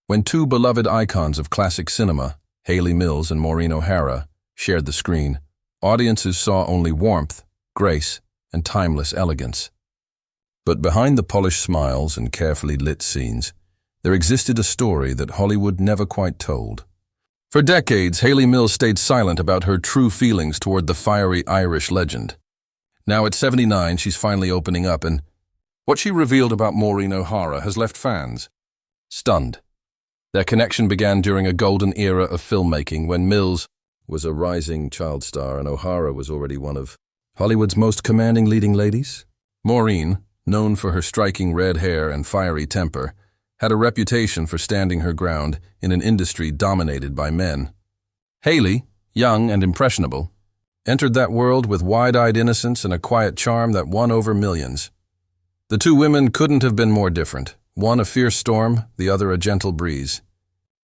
When two beloved icons of classic cinema, Hayley Mills and Maureen O'Hara, shared the screen, audiences saw only warmth, grace, and timeless elegance. But behind the polished smiles and carefully lit scenes, there existed a story that Hollywood never quite told. For decades, Hayley Mills stayed silent about her true feelings toward the fiery Irish legend. Now at 79, she's finally opening up, and what she revealed about Maureen O'Hara has left fans stunned. Their connection began during a golden era of filmmaking when Mills was a rising child star and O'Hara was already one of Hollywood's most commanding leading ladies. Maureen, known for her striking red hair and fiery temper, had a reputation for standing her ground in an industry dominated by men. Hayley, young and impressionable, entered that world with wide-eyed innocence and a quiet charm that won over millions. The two women couldn't have been more different, one a fierce storm, the other a gentle breeze.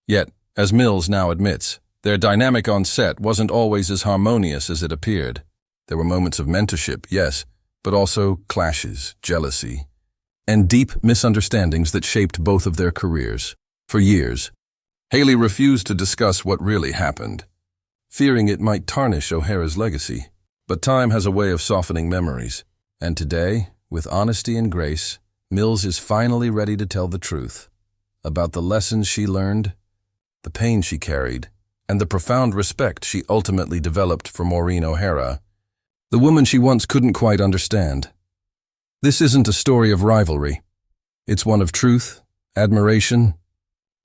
Yet, as Mills now admits, their dynamic on set wasn't always as harmonious as it appeared. There were moments of mentorship, yes, but also clashes, jealousy, and deep misunderstandings that shaped both of their careers. For years, Hayley refused to discuss what really happened, fearing it might tarnish O'Hara's legacy. But time has a way of softening memories, and today, with honesty and grace, Mills is finally ready to tell the truth about the lessons she learned, the pain she carried, and the profound respect she ultimately developed for Maureen O'Hara, the woman she once couldn't quite understand. This isn't a story of rivalry. It's one of truth, admiration,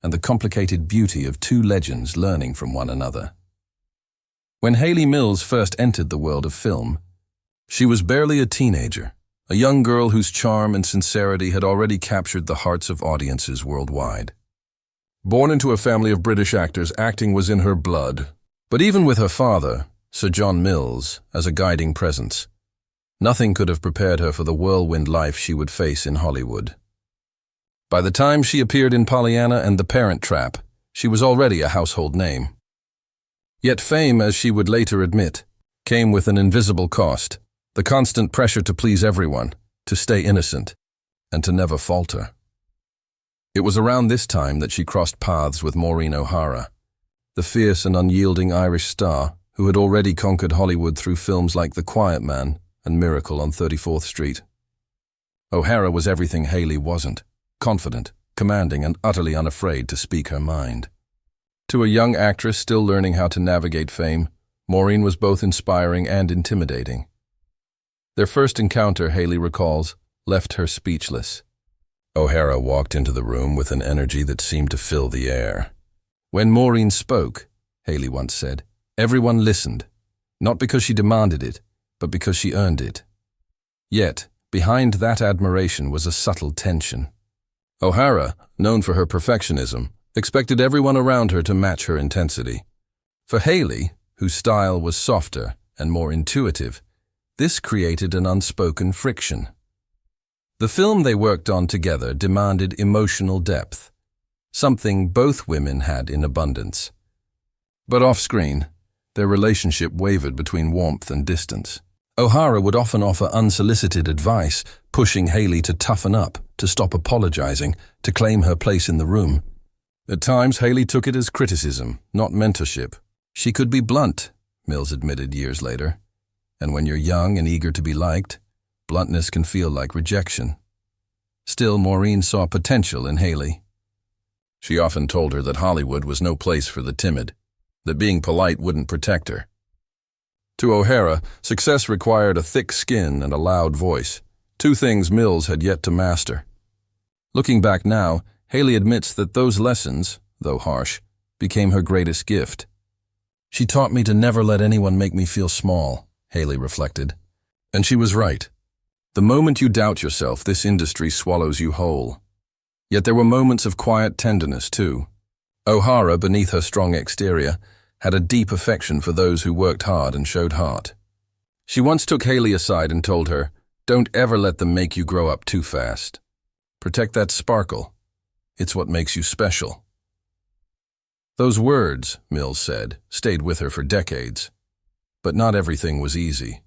and the complicated beauty of two legends learning from one another. When Hayley Mills first entered the world of film, she was barely a teenager, a young girl whose charm and sincerity had already captured the hearts of audiences worldwide. Born into a family of British actors, acting was in her blood. But even with her father, Sir John Mills, as a guiding presence, nothing could have prepared her for the whirlwind life she would face in Hollywood. By the time she appeared in Pollyanna and The Parent Trap, she was already a household name. Yet fame, as she would later admit, came with an invisible cost, the constant pressure to please everyone, to stay innocent, and to never falter. It was around this time that she crossed paths with Maureen O'Hara, the fierce and unyielding Irish star who had already conquered Hollywood through films like The Quiet Man and Miracle on 34th Street. O'Hara was everything Hayley wasn't, confident, commanding, and utterly unafraid to speak her mind. To a young actress still learning how to navigate fame, Maureen was both inspiring and intimidating. Their first encounter, Hayley recalls, left her speechless. O'Hara walked into the room with an energy that seemed to fill the air. When Maureen spoke, Hayley once said, everyone listened, not because she demanded it, but because she earned it. Yet, behind that admiration was a subtle tension. O'Hara, known for her perfectionism, expected everyone around her to match her intensity. For Hayley, whose style was softer and more intuitive, this created an unspoken friction. The film they worked on together demanded emotional depth, something both women had in abundance. But off-screen, their relationship wavered between warmth and distance. O'Hara would often offer unsolicited advice, pushing Hayley to toughen up, to stop apologizing, to claim her place in the room. At times, Hayley took it as criticism, not mentorship. She could be blunt, Mills admitted years later. And when you're young and eager to be liked, bluntness can feel like rejection. Still, Maureen saw potential in Hayley. She often told her that Hollywood was no place for the timid, that being polite wouldn't protect her. To O'Hara, success required a thick skin and a loud voice, two things Mills had yet to master. Looking back now, Hayley admits that those lessons, though harsh, became her greatest gift. She taught me to never let anyone make me feel small, Hayley reflected. And she was right. The moment you doubt yourself, this industry swallows you whole. Yet there were moments of quiet tenderness, too. O'Hara, beneath her strong exterior, had a deep affection for those who worked hard and showed heart. She once took Hayley aside and told her, "Don't ever let them make you grow up too fast. Protect that sparkle. It's what makes you special." Those words, Mills said, stayed with her for decades. But not everything was easy.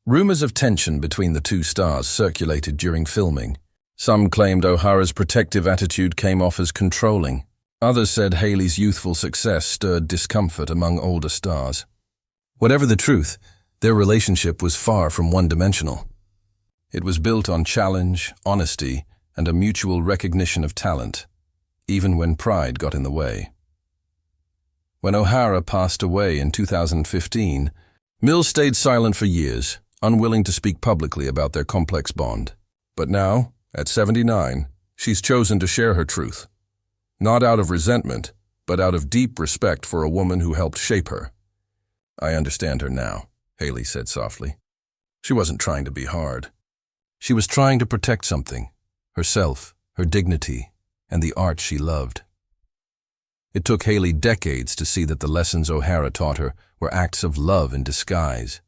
Rumors of tension between the two stars circulated during filming. Some claimed O'Hara's protective attitude came off as controlling, Others said Hayley's youthful success stirred discomfort among older stars. Whatever the truth, their relationship was far from one-dimensional. It was built on challenge, honesty, and a mutual recognition of talent, even when pride got in the way. When O'Hara passed away in 2015, Mills stayed silent for years, unwilling to speak publicly about their complex bond. But now, at 79, she's chosen to share her truth. Not out of resentment, but out of deep respect for a woman who helped shape her. "I understand her now," Hayley said softly. She wasn't trying to be hard. She was trying to protect something, herself, her dignity, and the art she loved. It took Hayley decades to see that the lessons O'Hara taught her were acts of love in disguise.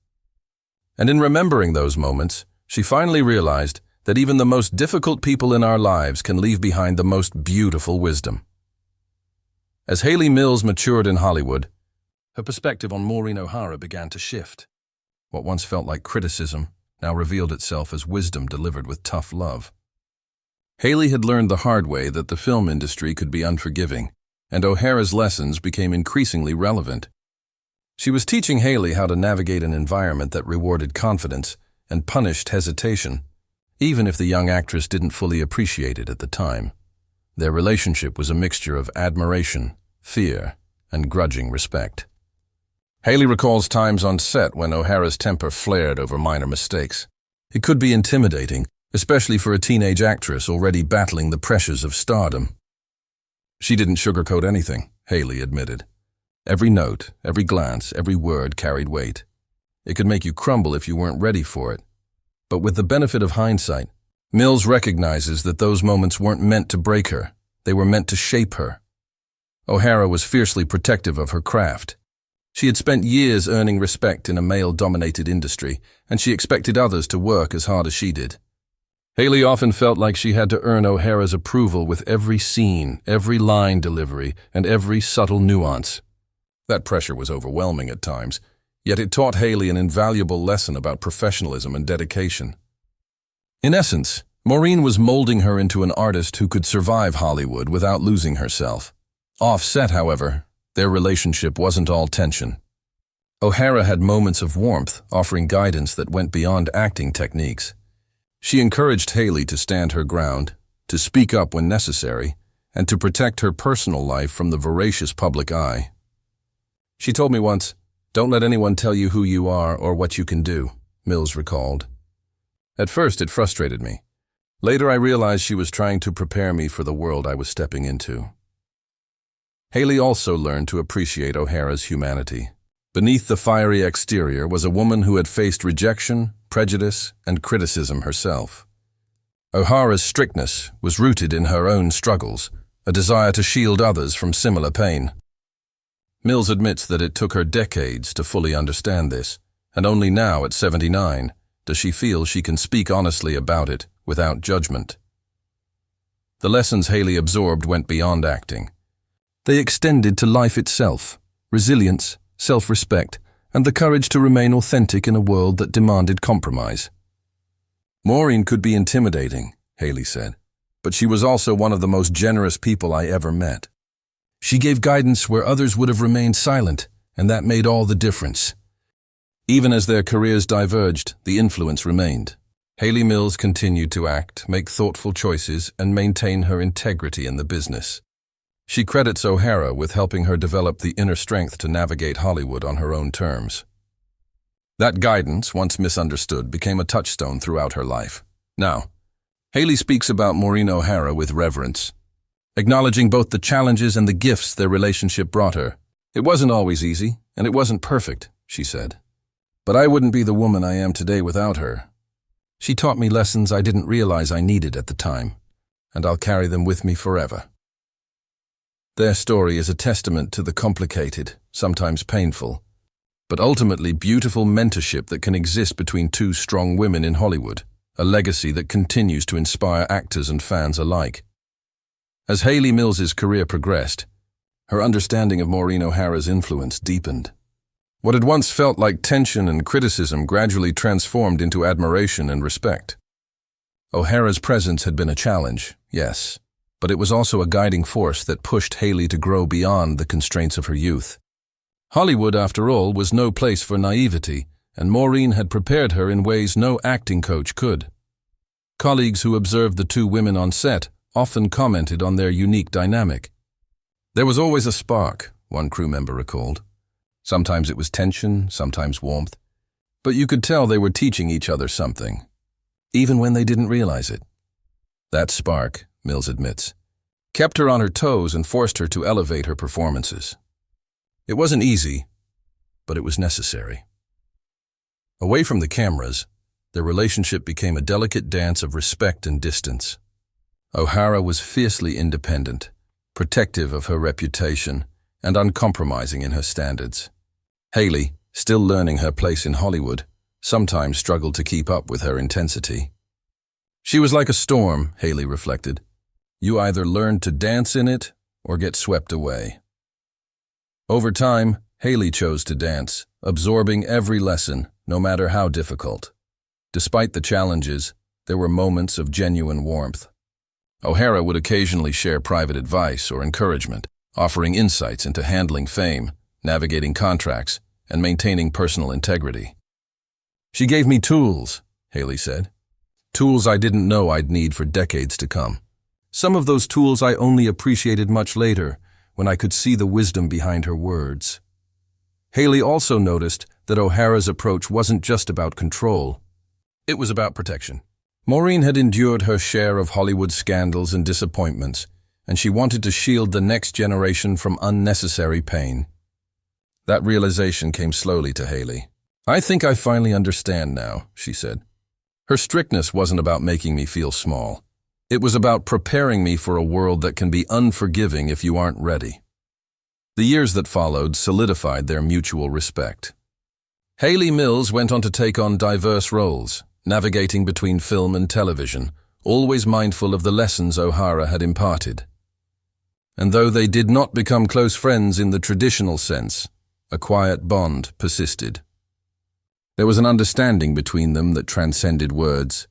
And in remembering those moments, she finally realized that even the most difficult people in our lives can leave behind the most beautiful wisdom. As Hayley Mills matured in Hollywood, her perspective on Maureen O'Hara began to shift. What once felt like criticism now revealed itself as wisdom delivered with tough love. Hayley had learned the hard way that the film industry could be unforgiving, and O'Hara's lessons became increasingly relevant. She was teaching Hayley how to navigate an environment that rewarded confidence and punished hesitation, even if the young actress didn't fully appreciate it at the time. Their relationship was a mixture of admiration, fear, and grudging respect. Hayley recalls times on set when O'Hara's temper flared over minor mistakes. It could be intimidating, especially for a teenage actress already battling the pressures of stardom. She didn't sugarcoat anything, Hayley admitted. Every note, every glance, every word carried weight. It could make you crumble if you weren't ready for it. But with the benefit of hindsight, Mills recognizes that those moments weren't meant to break her. They were meant to shape her. O'Hara was fiercely protective of her craft. She had spent years earning respect in a male-dominated industry, and she expected others to work as hard as she did. Hayley often felt like she had to earn O'Hara's approval with every scene, every line delivery, and every subtle nuance. That pressure was overwhelming at times, yet it taught Hayley an invaluable lesson about professionalism and dedication. In essence, Maureen was molding her into an artist who could survive Hollywood without losing herself. Off-set, however, their relationship wasn't all tension. O'Hara had moments of warmth, offering guidance that went beyond acting techniques. She encouraged Hayley to stand her ground, to speak up when necessary, and to protect her personal life from the voracious public eye. She told me once, "Don't let anyone tell you who you are or what you can do," Mills recalled. At first, it frustrated me. Later, I realized she was trying to prepare me for the world I was stepping into. Hayley also learned to appreciate O'Hara's humanity. Beneath the fiery exterior was a woman who had faced rejection, prejudice, and criticism herself. O'Hara's strictness was rooted in her own struggles, a desire to shield others from similar pain. Mills admits that it took her decades to fully understand this, and only now, at 79, does she feel she can speak honestly about it without judgment. The lessons Hayley absorbed went beyond acting. They extended to life itself, resilience, self-respect, and the courage to remain authentic in a world that demanded compromise. Maureen could be intimidating, Hayley said, but she was also one of the most generous people I ever met. She gave guidance where others would have remained silent, and that made all the difference. Even as their careers diverged, the influence remained. Hayley Mills continued to act, make thoughtful choices, and maintain her integrity in the business. She credits O'Hara with helping her develop the inner strength to navigate Hollywood on her own terms. That guidance, once misunderstood, became a touchstone throughout her life. Now, Hayley speaks about Maureen O'Hara with reverence, acknowledging both the challenges and the gifts their relationship brought her. "It wasn't always easy, and it wasn't perfect," she said. "But I wouldn't be the woman I am today without her. She taught me lessons I didn't realize I needed at the time, and I'll carry them with me forever." Their story is a testament to the complicated, sometimes painful, but ultimately beautiful mentorship that can exist between two strong women in Hollywood, a legacy that continues to inspire actors and fans alike. As Hayley Mills's career progressed, her understanding of Maureen O'Hara's influence deepened. What had once felt like tension and criticism gradually transformed into admiration and respect. O'Hara's presence had been a challenge, yes, but it was also a guiding force that pushed Hayley to grow beyond the constraints of her youth. Hollywood, after all, was no place for naivety, and Maureen had prepared her in ways no acting coach could. Colleagues who observed the two women on set often commented on their unique dynamic. There was always a spark, one crew member recalled. Sometimes it was tension, sometimes warmth, but you could tell they were teaching each other something, even when they didn't realize it. That spark, Mills admits, kept her on her toes and forced her to elevate her performances. It wasn't easy, but it was necessary. Away from the cameras, their relationship became a delicate dance of respect and distance. O'Hara was fiercely independent, protective of her reputation, and uncompromising in her standards. Hayley, still learning her place in Hollywood, sometimes struggled to keep up with her intensity. She was like a storm, Hayley reflected. You either learned to dance in it or get swept away. Over time, Hayley chose to dance, absorbing every lesson, no matter how difficult. Despite the challenges, there were moments of genuine warmth. O'Hara would occasionally share private advice or encouragement, offering insights into handling fame, navigating contracts, and maintaining personal integrity. She gave me tools, Hayley said. Tools I didn't know I'd need for decades to come. Some of those tools I only appreciated much later, when I could see the wisdom behind her words. Hayley also noticed that O'Hara's approach wasn't just about control. It was about protection. Maureen had endured her share of Hollywood scandals and disappointments, and she wanted to shield the next generation from unnecessary pain. That realization came slowly to Hayley. I think I finally understand now, she said. Her strictness wasn't about making me feel small. It was about preparing me for a world that can be unforgiving if you aren't ready. The years that followed solidified their mutual respect. Hayley Mills went on to take on diverse roles, navigating between film and television, always mindful of the lessons O'Hara had imparted. And though they did not become close friends in the traditional sense, a quiet bond persisted. There was an understanding between them that transcended words,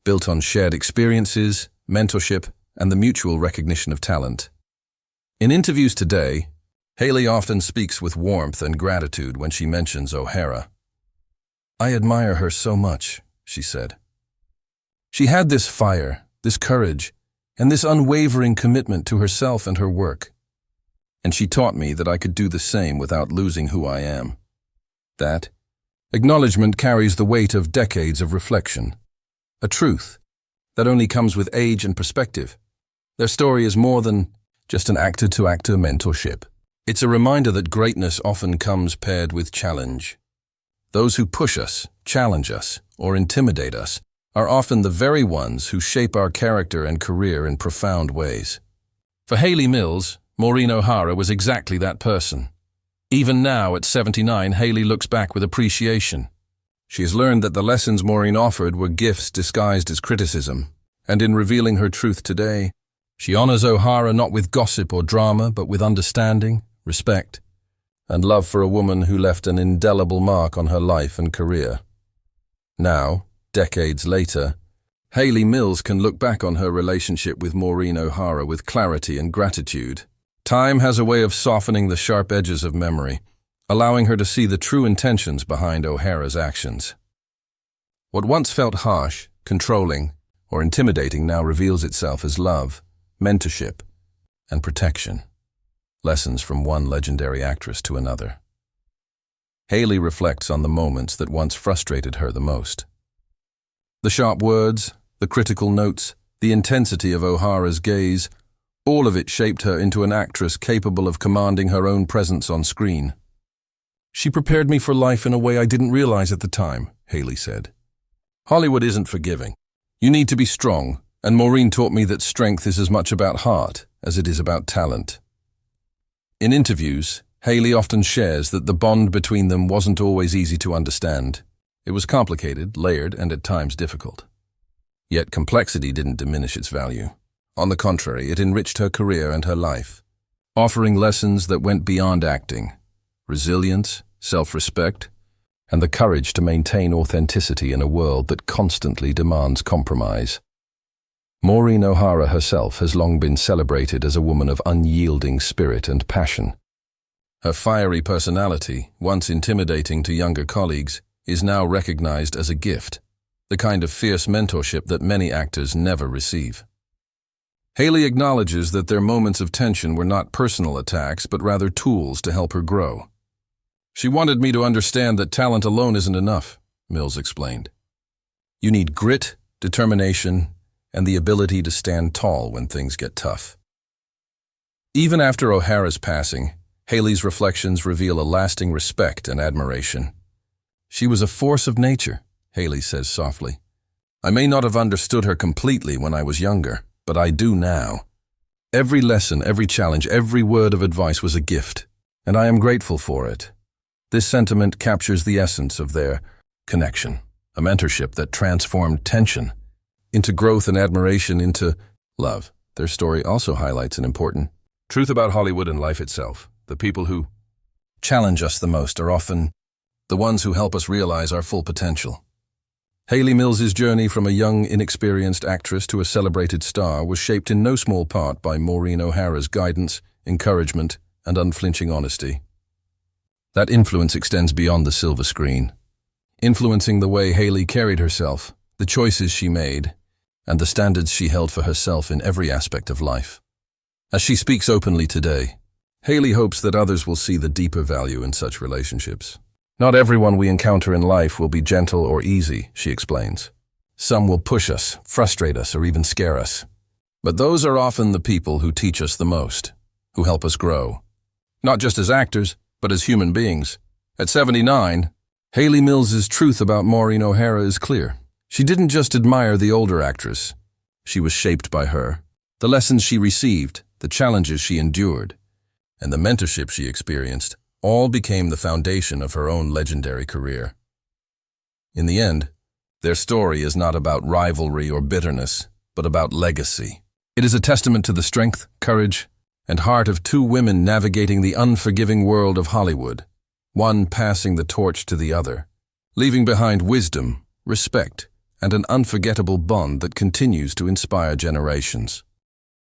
built on shared experiences, mentorship, and the mutual recognition of talent. In interviews today, Hayley often speaks with warmth and gratitude when she mentions O'Hara. I admire her so much, she said. She had this fire, this courage, and this unwavering commitment to herself and her work. And she taught me that I could do the same without losing who I am. That acknowledgement carries the weight of decades of reflection, a truth that only comes with age and perspective. Their story is more than just an actor-to-actor mentorship. It's a reminder that greatness often comes paired with challenge. Those who push us, challenge us, or intimidate us are often the very ones who shape our character and career in profound ways. For Hayley Mills, Maureen O'Hara was exactly that person. Even now, at 79, Hayley looks back with appreciation. She has learned that the lessons Maureen offered were gifts disguised as criticism, and in revealing her truth today, she honors O'Hara not with gossip or drama, but with understanding, respect, and love for a woman who left an indelible mark on her life and career. Now, decades later, Hayley Mills can look back on her relationship with Maureen O'Hara with clarity and gratitude. Time has a way of softening the sharp edges of memory, allowing her to see the true intentions behind O'Hara's actions. What once felt harsh, controlling, or intimidating now reveals itself as love, mentorship, and protection. Lessons from one legendary actress to another. Hayley reflects on the moments that once frustrated her the most. The sharp words, the critical notes, the intensity of O'Hara's gaze, all of it shaped her into an actress capable of commanding her own presence on screen. She prepared me for life in a way I didn't realize at the time, Hayley said. Hollywood isn't forgiving. You need to be strong, and Maureen taught me that strength is as much about heart as it is about talent. In interviews, Hayley often shares that the bond between them wasn't always easy to understand. It was complicated, layered, and at times difficult. Yet complexity didn't diminish its value. On the contrary, it enriched her career and her life, offering lessons that went beyond acting: resilience, self-respect, and the courage to maintain authenticity in a world that constantly demands compromise. Maureen O'Hara herself has long been celebrated as a woman of unyielding spirit and passion. Her fiery personality, once intimidating to younger colleagues, is now recognized as a gift, the kind of fierce mentorship that many actors never receive. Hayley acknowledges that their moments of tension were not personal attacks, but rather tools to help her grow. "She wanted me to understand that talent alone isn't enough," Mills explained. "You need grit, determination, and the ability to stand tall when things get tough." Even after O'Hara's passing, Hayley's reflections reveal a lasting respect and admiration. "She was a force of nature," Hayley says softly. "I may not have understood her completely when I was younger, but I do now. Every lesson, every challenge, every word of advice was a gift, and I am grateful for it." This sentiment captures the essence of their connection, a mentorship that transformed tension into growth and admiration into love. Their story also highlights an important truth about Hollywood and life itself. The people who challenge us the most are often the ones who help us realize our full potential. Hayley Mills's journey from a young, inexperienced actress to a celebrated star was shaped in no small part by Maureen O'Hara's guidance, encouragement, and unflinching honesty. That influence extends beyond the silver screen, influencing the way Hayley carried herself, the choices she made, and the standards she held for herself in every aspect of life. As she speaks openly today, Hayley hopes that others will see the deeper value in such relationships. "Not everyone we encounter in life will be gentle or easy," she explains. "Some will push us, frustrate us, or even scare us. But those are often the people who teach us the most, who help us grow. Not just as actors, but as human beings." At 79, Hayley Mills's truth about Maureen O'Hara is clear. She didn't just admire the older actress. She was shaped by her. The lessons she received, the challenges she endured, and the mentorship she experienced all became the foundation of her own legendary career. In the end, their story is not about rivalry or bitterness, but about legacy. It is a testament to the strength, courage, and heart of two women navigating the unforgiving world of Hollywood, one passing the torch to the other, leaving behind wisdom, respect, and an unforgettable bond that continues to inspire generations.